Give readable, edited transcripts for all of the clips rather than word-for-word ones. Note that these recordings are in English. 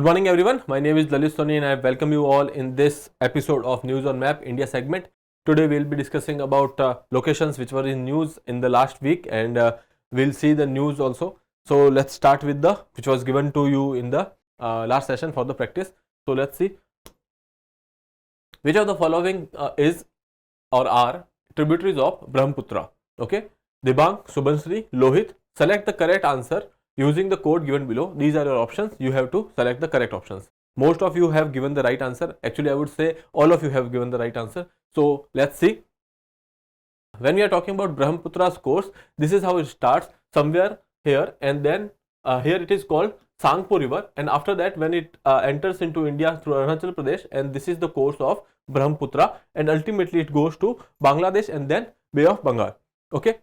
Good morning, everyone. My name is Lalit Soni, and I welcome you all in this episode of News on Map India segment. Today, we'll be discussing about locations which were in news in the last week, and we'll see the news also. So, let's start with the which was given to you in the last session for the practice. So, let's see which of the following is or are tributaries of Brahmaputra. Okay, Dibang, Subansiri, Lohit. Select the correct answer using the code given below. These are your options. You have to select the correct options. Most of you have given the right answer. Actually, I would say all of you have given the right answer. So let's see. When we are talking about Brahmaputra's course, this is how it starts somewhere here, and then here it is called Sangpo River, and after that when it enters into India through Arunachal Pradesh, and this is the course of Brahmaputra, and ultimately it goes to Bangladesh and then Bay of Bengal. Okay.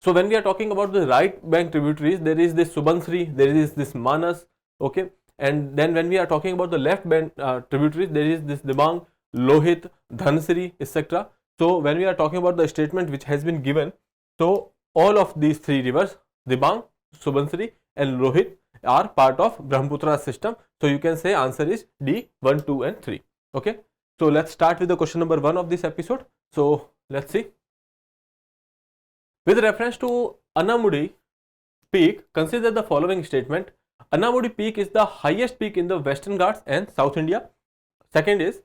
So when we are talking about the right bank tributaries, there is this Subansiri, there is this Manas, okay, and then when we are talking about the left bank tributaries, there is this Dibang, Lohit, Dhansiri, etc. So when we are talking about the statement which has been given, so all of these three rivers, Dibang, Subansiri and Lohit, are part of Brahmaputra system. So you can say answer is D, 1, 2 and 3. Okay. So let's start with the question number 1 of this episode. So let's see. With reference to Anamudi peak, consider the following statement. Anamudi peak is the highest peak in the Western Ghats and South India. Second is,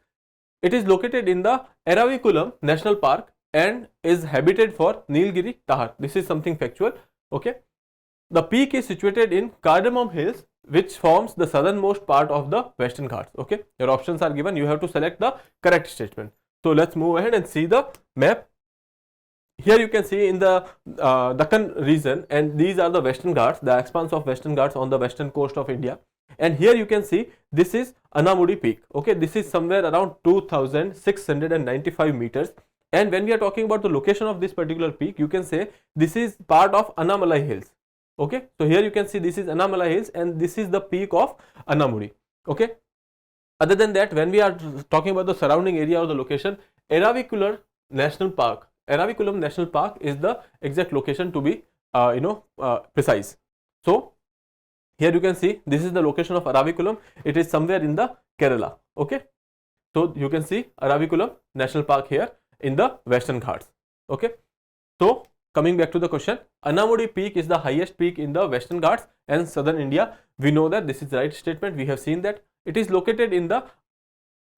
it is located in the Eravikulam National Park and is habited for Nilgiri Tahar. This is something factual. Okay. The peak is situated in Cardamom Hills, which forms the southernmost part of the Western Ghats. Okay. Your options are given. You have to select the correct statement. So let's move ahead and see the map. Here you can see in the Deccan region, and these are the Western Ghats, the expanse of Western Ghats on the western coast of India. And here you can see this is Anamudi peak. Okay, this is somewhere around 2695 meters. And when we are talking about the location of this particular peak, you can say this is part of Annamalai Hills. Okay, so here you can see this is Annamalai Hills and this is the peak of Anamudi. Okay, other than that, when we are talking about the surrounding area or the location, Eravikulam National Park is the exact location to be precise. So here you can see this is the location of Eravikulam. It is somewhere in the Kerala. Okay, so you can see Eravikulam National Park here in the Western Ghats. Okay, so coming back to the question, Anamudi peak is the highest peak in the Western Ghats and Southern India. We know that this is the right statement. We have seen that it is located in the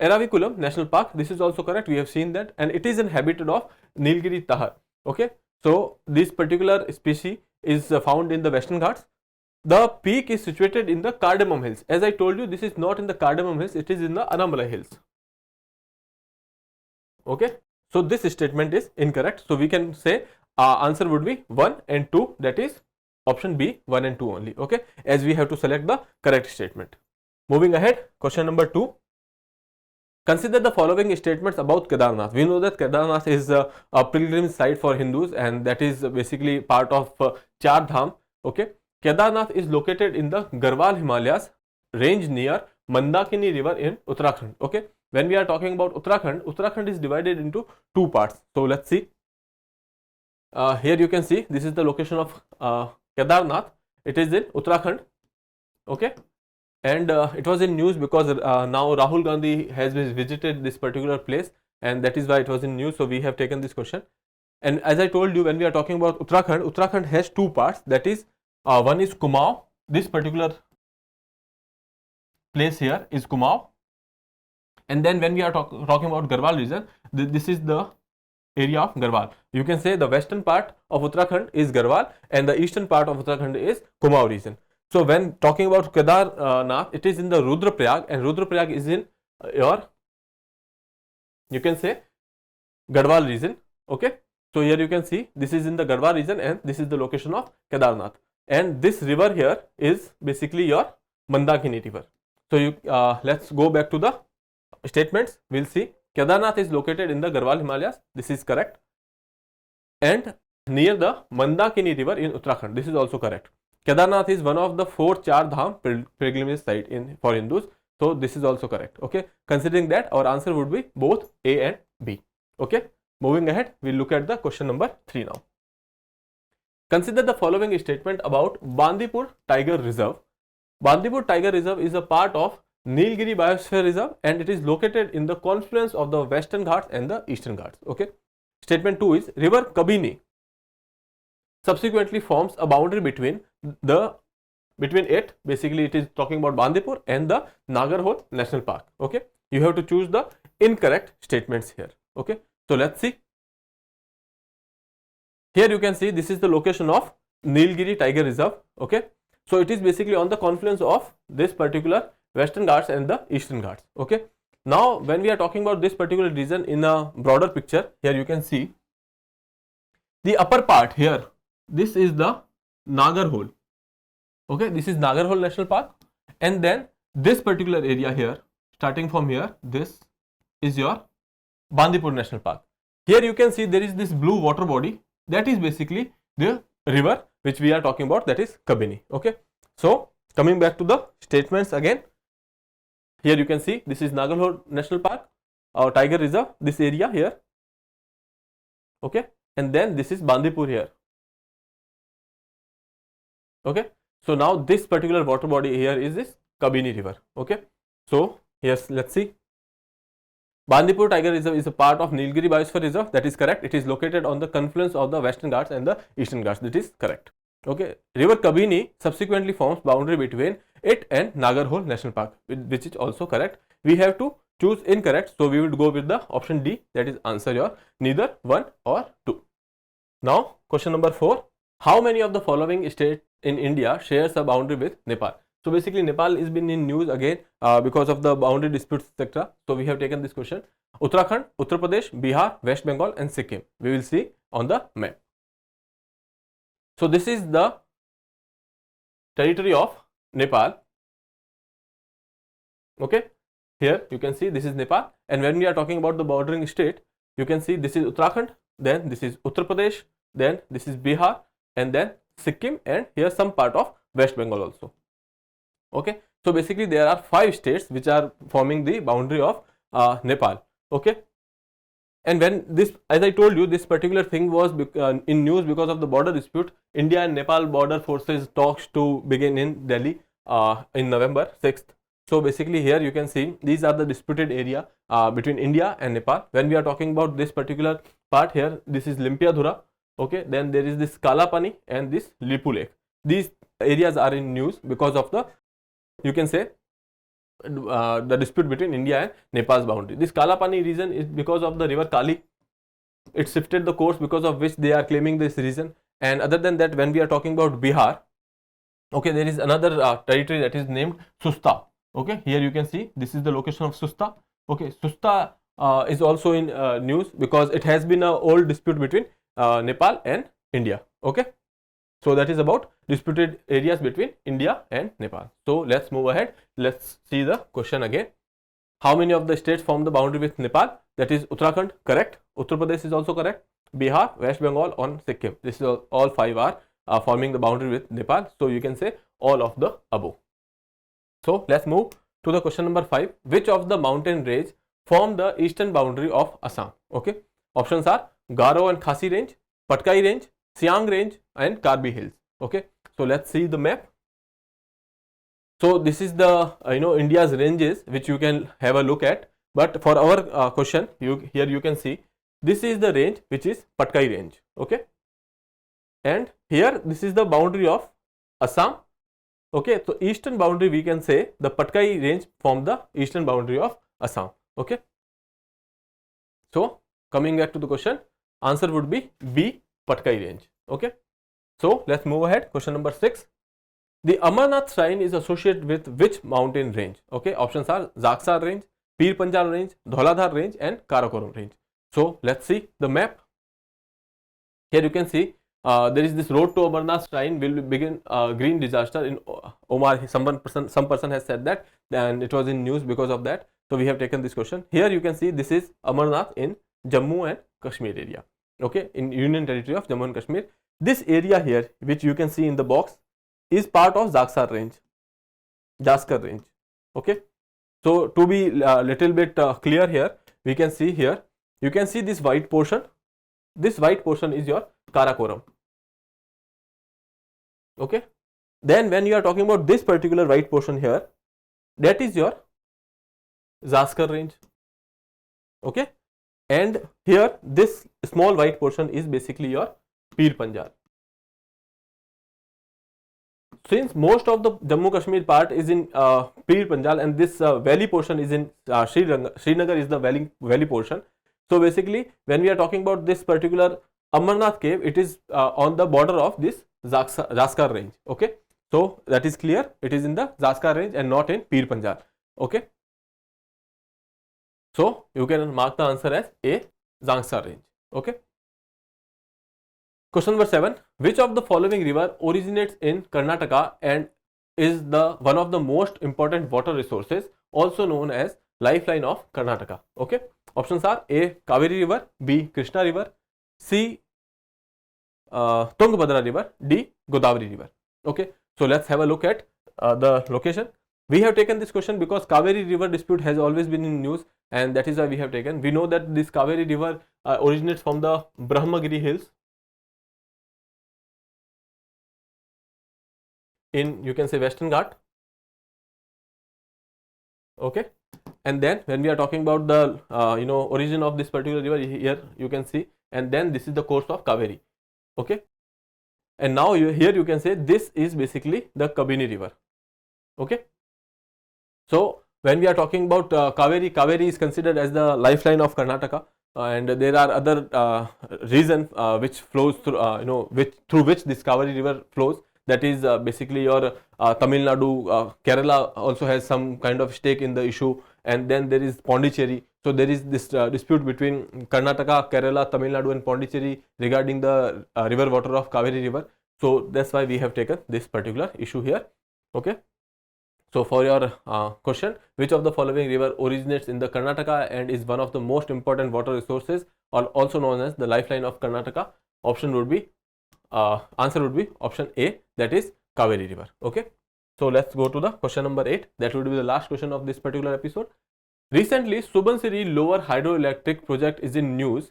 Eravikulam National Park. This is also correct. We have seen that, and it is inhabited of Nilgiri Tahar. Okay, so this particular species is found in the Western Ghats. The peak is situated in the Cardamom Hills. As I told you, this is not in the Cardamom Hills. It is in the Annamalai Hills. Okay, so this statement is incorrect. So we can say answer would be 1 and 2. That is option B, 1 and 2 only. Okay, as we have to select the correct statement. Moving ahead, question number 2. Consider the following statements about Kedarnath. We know that Kedarnath is a pilgrim site for Hindus, and that is basically part of Char Dham. Okay, Kedarnath is located in the Garhwal Himalayas range near Mandakini river in Uttarakhand. Okay, when we are talking about Uttarakhand, Uttarakhand is divided into two parts. So let's see. Here you can see this is the location of Kedarnath. It is in Uttarakhand. Okay. And it was in news because now Rahul Gandhi has visited this particular place, and that is why it was in news. So we have taken this question. And as I told you, when we are talking about Uttarakhand, Uttarakhand has two parts. That is, one is Kumaon. This particular place here is Kumaon. And then when we are talking about Garhwal region, this is the area of Garhwal. You can say the western part of Uttarakhand is Garhwal and the eastern part of Uttarakhand is Kumaon region. So when talking about Kedarnath, it is in the Rudraprayag, and Rudraprayag is in you can say Garhwal region. Okay, so here you can see this is in the Garhwal region and this is the location of Kedarnath, and this river here is basically your Mandakini river. So you let's go back to the statements. We'll see Kedarnath is located in the Garhwal Himalayas. This is correct, and near the Mandakini river in Uttarakhand. This is also correct. Kedarnath is one of the 4 Char Dham pilgrimage site for Hindus. So this is also correct. Okay, considering that, our answer would be both A and B. Okay, moving ahead, we'll look at the question number 3 now. Consider the following statement about Bandipur Tiger Reserve. Bandipur Tiger Reserve is a part of Nilgiri Biosphere Reserve and it is located in the confluence of the Western Ghats and the Eastern Ghats. Okay. Statement 2 is River Kabini subsequently forms a boundary between it, basically it is talking about Bandipur and the Nagarhole National Park. Okay. You have to choose the incorrect statements here. Okay. So let's see. Here you can see this is the location of Nilgiri Tiger Reserve. Okay. So it is basically on the confluence of this particular Western Ghats and the Eastern Ghats. Okay. Now when we are talking about this particular region in a broader picture, here you can see the upper part here. This is the Nagarhole. Okay, this is Nagarhole National Park, and then this particular area here, starting from here, this is your Bandipur National Park. Here you can see there is this blue water body, that is basically the river which we are talking about, that is Kabini. Okay, so coming back to the statements again, here you can see this is Nagarhole National Park, our Tiger Reserve, this area here. Okay, and then this is Bandipur here. Okay, so now this particular water body here is this Kabini River. Okay, so yes, let's see. Bandipur Tiger Reserve is a part of Nilgiri Biosphere Reserve. That is correct. It is located on the confluence of the Western Ghats and the Eastern Ghats. That is correct. Okay, River Kabini subsequently forms boundary between it and Nagarhole National Park, which is also correct. We have to choose incorrect, so we would go with the option D, that is answer your neither 1 or 2. Now question number 4. How many of the following states in India shares a boundary with Nepal? So basically Nepal has been in news again because of the boundary disputes, etc. So we have taken this question. Uttarakhand, Uttar Pradesh, Bihar, West Bengal and Sikkim. We will see on the map. So this is the territory of Nepal. Okay, here you can see this is Nepal, and when we are talking about the bordering state, you can see this is Uttarakhand, then this is Uttar Pradesh, then this is Bihar, and then Sikkim, and here some part of West Bengal also. Okay, so basically there are 5 states which are forming the boundary of Nepal. Okay, and when this, as I told you, this particular thing was in news because of the border dispute. India and Nepal border forces talks to begin in Delhi in November 6th. So basically here you can see these are the disputed area between India and Nepal. When we are talking about this particular part here, this is Limpiadhura. Okay, then there is this Kalapani and this Lipu Lake. These areas are in news because of the, you can say, the dispute between India and Nepal's boundary. This Kalapani region is because of the river Kali. It shifted the course, because of which they are claiming this region. And other than that, when we are talking about Bihar, okay, there is another territory that is named Susta. Okay, here you can see this is the location of Susta. Okay, Susta is also in news because it has been an old dispute between Nepal and India. Okay, so that is about disputed areas between India and Nepal. So let's move ahead. Let's see the question again. How many of the states form the boundary with Nepal? That is Uttarakhand, correct. Uttar Pradesh is also correct. Bihar, West Bengal, and Sikkim. This is all 5 are forming the boundary with Nepal. So you can say all of the above. So let's move to the question number 5. Which of the mountain range form the eastern boundary of Assam? Okay, options are Garo and Khasi range, Patkai range, Siang range, and Karbi Hills. Okay, so let's see the map. So this is the India's ranges which you can have a look at. But for our question, here you can see this is the range which is Patkai range. Okay, and here this is the boundary of Assam. Okay, so eastern boundary we can say the Patkai range form the eastern boundary of Assam. Okay, so coming back to the question, answer would be B, Patkai range. Okay, so let's move ahead. Question number 6. The Amarnath shrine is associated with which mountain range? Okay, options are Zaksar range, Pir Panjal range, Dhauladhar range, and Karakoram range. So let's see the map. Here you can see there is this road to Amarnath shrine will begin green disaster in Omar. Some person has said that, and it was in news because of that. So we have taken this question. Here you can see this is Amarnath in Jammu and Kashmir area. Okay, in Union Territory of Jammu and Kashmir. This area here, which you can see in the box, is part of Zaksar range, Jaskar range. Okay, so to be little bit clear here, we can see here, you can see this white portion. This white portion is your Karakoram. Okay, Then when you are talking about this particular white portion here, that is your Zaskar range. Okay, and here this small white portion is basically your Pir Panjal. Since most of the Jammu Kashmir part is in Pir Panjal and this valley portion is in Srinagar is the valley portion. So basically when we are talking about this particular Amarnath cave, it is on the border of this Zaskar range. Okay, so that is clear, it is in the Zaskar range and not in Pir Panjal. Okay, so you can mark the answer as A, Zaskar range. Okay. Question number 7. Which of the following river originates in Karnataka and is the one of the most important water resources, also known as lifeline of Karnataka? Okay. Options are A, Kaveri river, B, Krishna river, C, Tungabhadra river, D, Godavari river. Okay. So let's have a look at the location. We have taken this question because Kaveri river dispute has always been in news, and that is why we have taken. We know that this Kaveri river originates from the Brahmagiri hills in, you can say, Western Ghat. Okay, and then when we are talking about the origin of this particular river, here you can see, and then this is the course of Kaveri. Okay, and now here you can say this is basically the Kabini river. Okay, so when we are talking about Kaveri is considered as the lifeline of Karnataka, and there are other reasons which flows through through which this Kaveri river flows. That is basically your Tamil Nadu, Kerala also has some kind of stake in the issue, and then there is Pondicherry. So there is this dispute between Karnataka, Kerala, Tamil Nadu and Pondicherry regarding the river water of Kaveri river. So that's why we have taken this particular issue here. Okay. So for your question, which of the following river originates in the Karnataka and is one of the most important water resources, or also known as the lifeline of Karnataka? Option would be answer would be option A, that is Kaveri river. Okay, so let's go to the question number 8. That would be the last question of this particular episode. Recently, Subansiri Lower Hydroelectric Project is in news,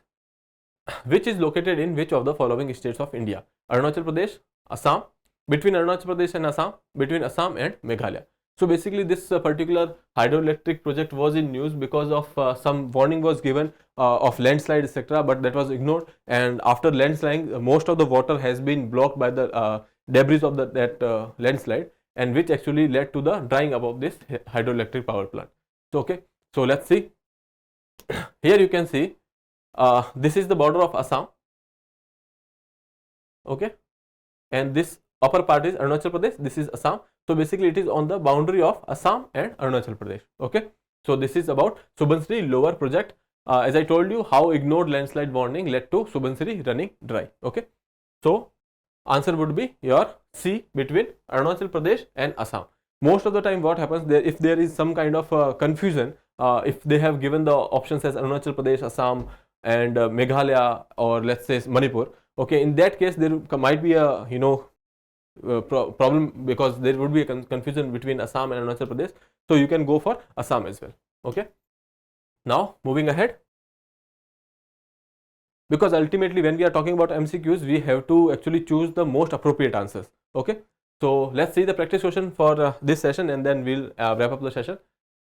which is located in which of the following states of India? Arunachal Pradesh, Assam, between Arunachal Pradesh and Assam, between Assam and Meghalaya. So basically this particular hydroelectric project was in news because of some warning was given of landslide, etc., but that was ignored, and after landslide most of the water has been blocked by the debris of that landslide, and which actually led to the drying up of this hydroelectric power plant. So okay, so let's see. Here you can see this is the border of Assam. Okay, and this upper part is Arunachal Pradesh, this is Assam. So basically it is on the boundary of Assam and Arunachal Pradesh. Okay, so this is about Subansiri Lower project. As I told you, how ignored landslide warning led to Subansiri running dry. Okay, so answer would be your C, between Arunachal Pradesh and Assam. Most of the time what happens there, if there is some kind of confusion, if they have given the options as Arunachal Pradesh, Assam and Meghalaya, or let's say Manipur, okay, in that case there might be a problem, because there would be a confusion between Assam and Arunachal Pradesh. So you can go for Assam as well. Okay, now moving ahead, because ultimately when we are talking about MCQs, we have to actually choose the most appropriate answers. Okay, so let's see the practice question for this session, and then we'll wrap up the session.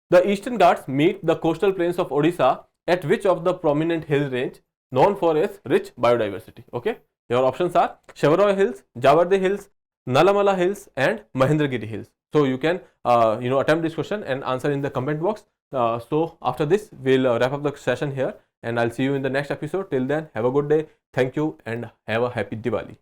The Eastern Ghats meet the coastal plains of Odisha at which of the prominent hill range known for its rich biodiversity? Okay, your options are Shevaroy Hills, Jawarde Hills, Nalamala Hills and Mahendragiri Hills. So you can attempt this question and answer in the comment box. So after this we'll wrap up the session here, and I'll see you in the next episode. Till then, have a good day. Thank you and have a happy Diwali.